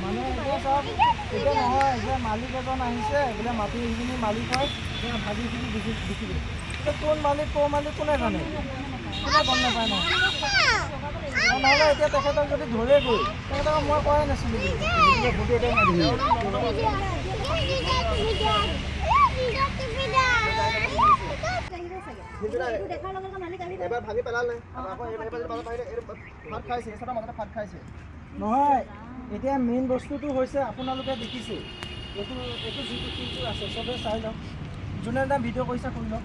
মানে এতিয়া চাওক এতিয়া নহয় যে মালিক এজন আহিছে বোলে মাটি এইখিনি মালিক হয় ভাজিখিনি বিকিব এতিয়া কোন মালিক কোনে জানে কোনে গম নাপায় ন নহ'লে এতিয়া তেখেতক যদি ধৰে গৈ তেখেতক মই কোৱাই নাছিলোঁ এবাৰ ভাঙি পেলালে ফাট খাইছে এচটা মাজতে ফাট খাইছে নহয় এতিয়া মেইন বস্তুটো হৈছে আপোনালোকে দেখিছে এইটো যিটো কিন্তু আছে চবে চাই লওক যোনে এটা ভিডিঅ' কৰিছে কৰি লওক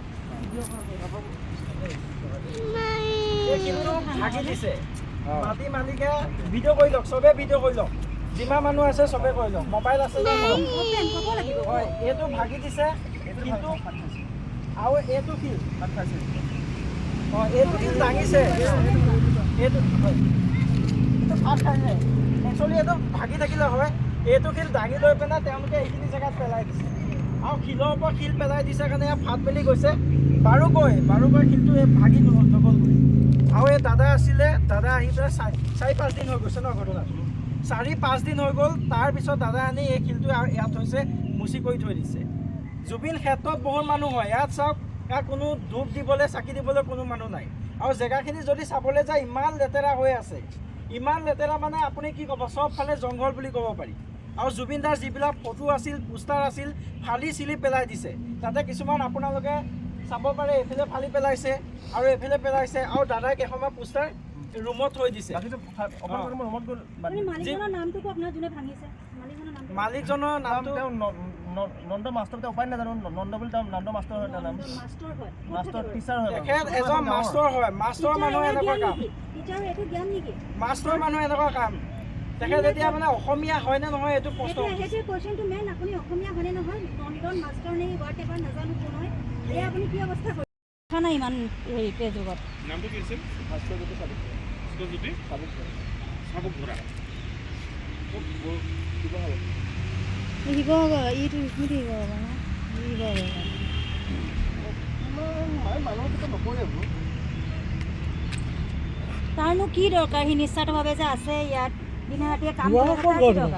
কিন্তু ভাগি দিছে মাটি মালিকে ভিডিঅ' কৰি লওক চবে ভিডিঅ' কৰি লওক যিমান মানুহ আছে চবে কৰি লওক মোবাইল আছে হয় এইটো ভাগি দিছে কিন্তু আৰু এইটো শিল ফাট খাইছে হয় এইটো শিল দাঙিছে এইটো হয় এইটো ফাট খাইছে একচুৱেলি এইটো ভাগি থাকিলে হয় এইটো শিল দাঙি লৈ পেলাই তেওঁলোকে এইখিনি জেগাত পেলাই দিছে আৰু শিলৰ ওপৰত শিল পেলাই দিছে কাৰণে ফাট মেলি গৈছে বাৰুকৈ শিলটো ভাগি নগ'লগৈ আৰু এই দাদা আছিলে দাদা আহি পেলাই 4-5 দিন হৈ গৈছে ন ঘটনাটো 4-5 দিন হৈ গ'ল তাৰপিছত দাদা আনি এই শিলটো ইয়াত হৈছে মুচি কৰি থৈ দিছে জুবিন ক্ষেত্ৰত বহুত মানুহ হয় ইয়াত চাওক ইয়াত কোনো ধূপ দিবলৈ চাকি দিবলৈ কোনো মানুহ নাই আৰু জেগাখিনি যদি চাবলৈ যায় ইমান লেতেৰা হৈ আছে ইমান লেতেৰা মানে আপুনি কি ক'ব চবফালে জংঘল বুলি ক'ব পাৰি আৰু জুবিন দাৰ যিবিলাক ফটো আছিল পোষ্টাৰ আছিল ফালি চিলি পেলাই দিছে তাতে কিছুমান আপোনালোকে চাব পাৰে এইফালে ফালি পেলাইছে আৰু এইফালে পেলাইছে আৰু দাদাই কেইখনমান পোষ্টাৰ ৰুমত থৈ দিছে মালিকজনৰ নামটো নন্দ মাষ্টৰ উপায় নাজানো নন্দ বুলি নন্দ মাষ্টৰ হয় নাম মাষ্টৰ টিচাৰ হয় তেখেত এজন মাষ্টৰ হয় মাষ্টৰ মানুহ এনেকুৱা কাম মাষ্টৰ মানুহ এনেকুৱা কাম তেখেত এতিয়া মানে অসমীয়া হয় নে নহয় এইটো প্ৰশ্ন ইমান হেৰি যুগত নামটো কি আছিল ভাস্কৰজ্যোতি চাবুক ধৰা তাৰনো কি দৰকাৰ সি নিস্বাৰ্থভাৱে যে আছে ইয়াত দিনে ৰাতিয়ে কাম কৰে